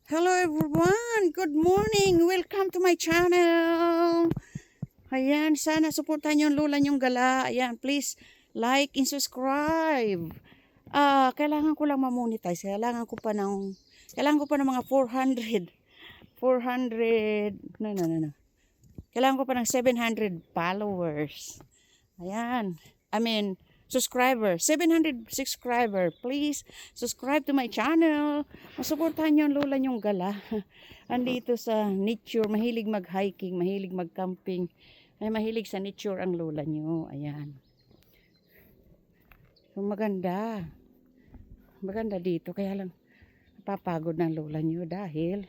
Hello everyone! Good morning! Welcome to my channel! Ayan, sana supportan yung lola nyong gala. Ayan, please like and subscribe. Kailangan ko lang ma-monetize. Kailangan ko pa ng mga 400. No. Kailangan ko pa ng 700 followers. Ayan. Subscriber. 700 subscriber. Please, subscribe to my channel. Masuportahan nyo ang lola nyong gala. Andito sa nature. Mahilig mag-hiking. Mahilig mag-camping. Ay, mahilig sa nature ang lola nyo. Ayan. So, maganda. Maganda dito. Kaya lang, napapagod ng lola nyo dahil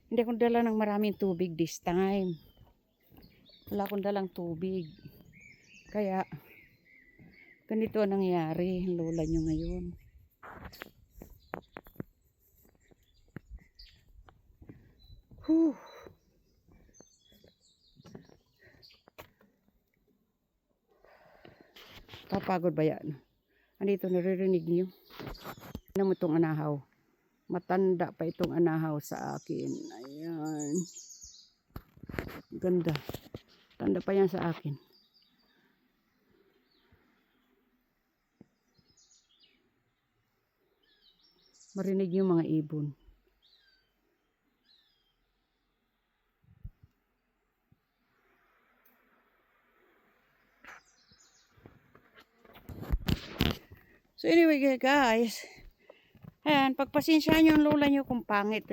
hindi akong dala ng maraming tubig this time. Wala akong dalang tubig. Kaya, ganito ang nangyari, lola nyo ngayon. Whew. Papagod ba yan? Andito, naririnig nyo. Ano mo itong anahaw? Matanda pa itong anahaw sa akin. Ayan. Ganda. Tanda pa yan sa akin. Marinig yung mga ibon. So anyway guys, ayan, pagpasensyahan nyo ang lola nyo kung pangit.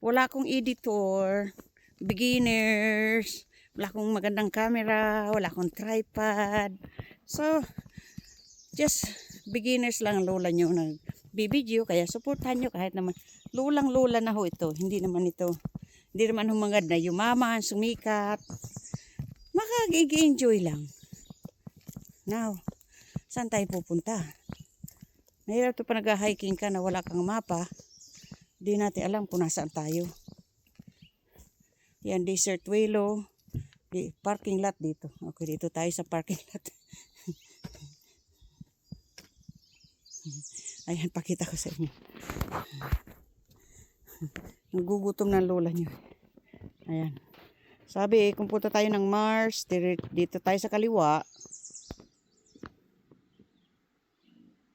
Wala akong editor, beginners, wala akong magandang camera, wala akong tripod. So, just beginners lang ang lola nyo nagbibideo, kaya supportan nyo kahit naman lulang lola na ho ito. Hindi naman humangad na yumaman, sumikat. Makag-enjoy lang. Now, saan tayo pupunta? Mahirap ito pa nag-hiking ka na wala kang mapa. Hindi natin alam kung nasaan tayo. Yan, Desert Willow. Parking lot dito. Okay, dito tayo sa parking lot. Ayan, pakita ko sa inyo. Nagugutom ng lola nyo. Ayan. Sabi, kung punta tayo ng Mars, dito tayo sa kaliwa.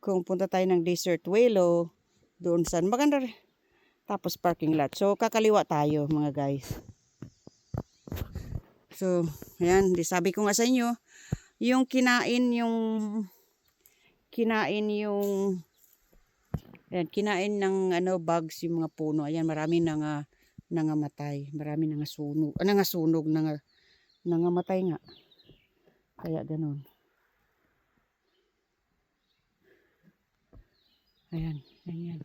Kung punta tayo ng Desert Willow, doon saan maganda rin. Tapos parking lot. So, kakaliwa tayo mga guys. So, ayan, sabi ko nga sa inyo, yung kinain ng bugs yung mga puno. Ayan, marami nangamatay. Marami nangamatay nga. Kaya ganun. Ayan, ayan.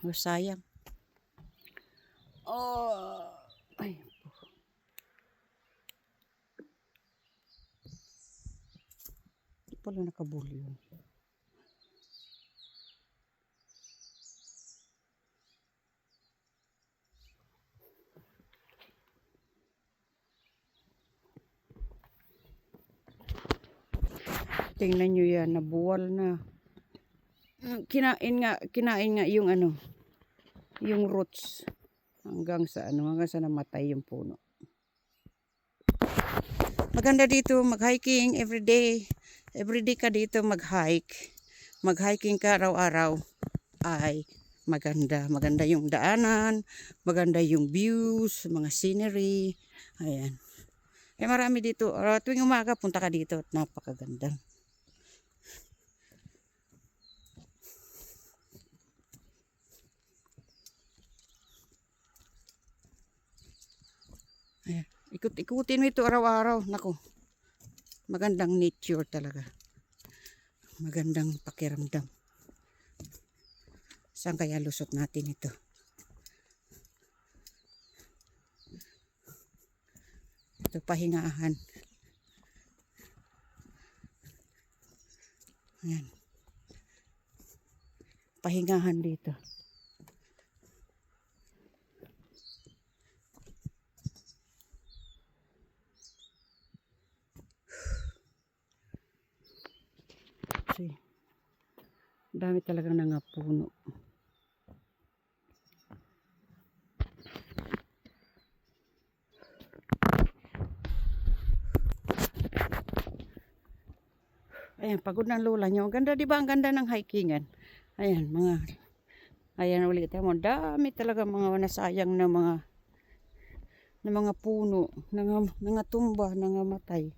Oh, sayang. Oh, ay. Hindi pala nakabuli yun. Tingnan nyo yan, nabuwal na. Kinain nga yung yung roots hanggang sa namatay yung puno. Maganda dito mag-hiking everyday. Everyday ka dito mag-hike. Mag-hiking ka araw-araw ay maganda. Maganda yung daanan, maganda yung views, mga scenery. Ayan. Marami dito. Tuwing umaga punta ka dito at napakaganda. Ayan. Ikutin mo ito araw-araw. Naku. Magandang nature talaga. Magandang pakiramdam. Saan kaya lusot natin ito? Ito pahingahan. Ayan. Pahingahan dito. Dami talagang nangapuno. Ayan, pagod ng lola nyo. Ang ganda, di ba? Ang ganda ng hikingan. Ayan, ayan ulit. Ayan, dami talaga mga nasayang na mga puno, nangatumba, nangamatay.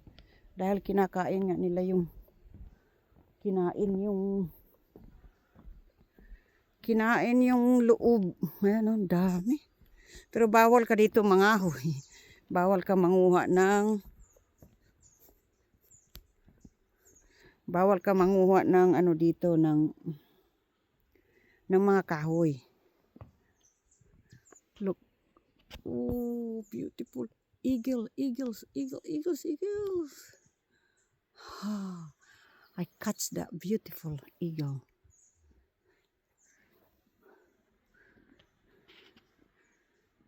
Dahil kinakain nga nila kinain yung loob. Ayan, ang dami. Pero bawal ka dito mangahoy. Bawal ka manguha ng ano dito ng mga kahoy. Look. Oh, beautiful. Eagles. Ah, I catch that beautiful eagle.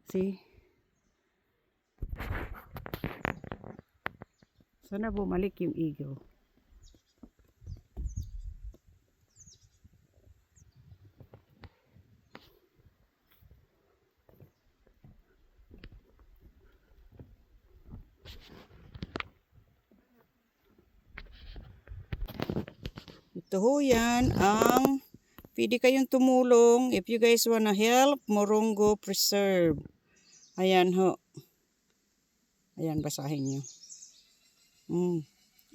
See? Sana bumalik yung eagle. Ito ho yan ang pwede kayong tumulong if you guys wanna help Morongo Preserve. Ayan ho. Ayan, basahin nyo.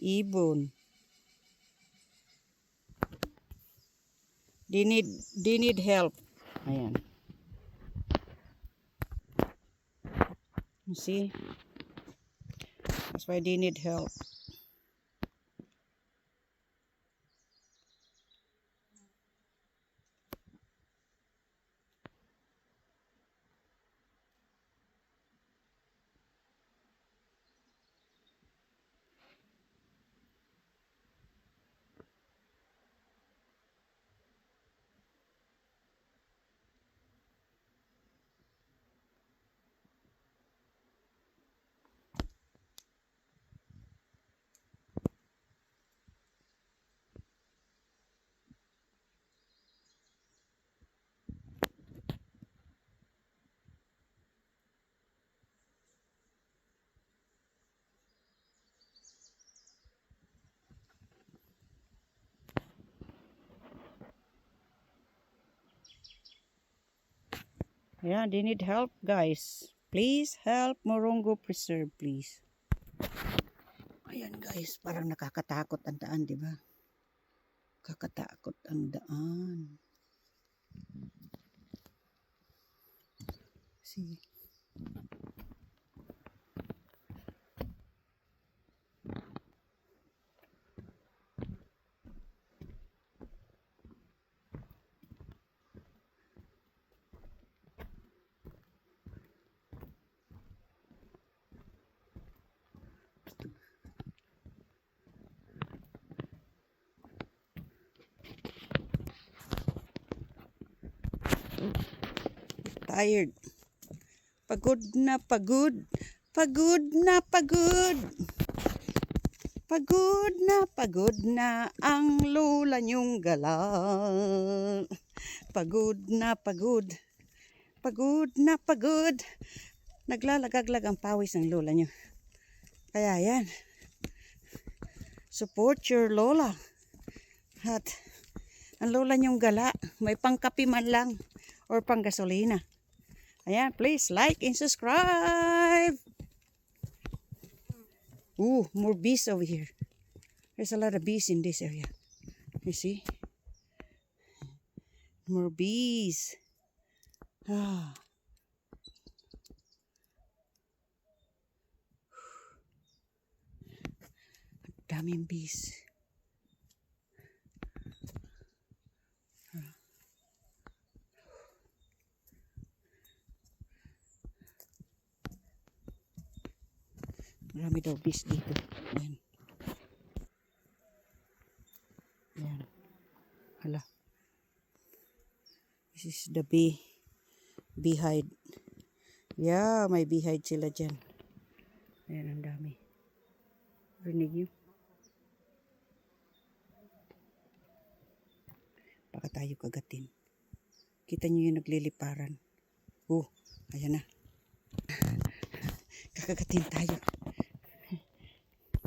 Ibon. They need help. Ayan. You see? That's why they need help. Yeah, they need help, guys. Please help Morongo Preserve, please. Ayan, guys, parang nakakatakot ang daan, di ba? Kakatakot ang daan. See? Tired. Pagod na pagod. Pagod na pagod. Pagod na ang lola nyong gala. Pagod na pagod. Pagod na pagod. Naglalagaglag ang pawis ng lola nyo. Kaya yan. Support your lola. At ang lola nyong gala, may pangkapi man lang or panggasolina. Ayan, please like and subscribe. Ooh, more bees over here. There's a lot of bees in this area. You see? More bees. Ah. Daming bees. Marami daw bees dito. Ayan. Ayan. Hala. This is the beehive. Yeah, may beehive sila dyan. Ayan, ang dami. Rinig nyo? Baka tayo kagatin. Kita nyo yung nagliliparan. Oh, ayan na. Kakagatin tayo.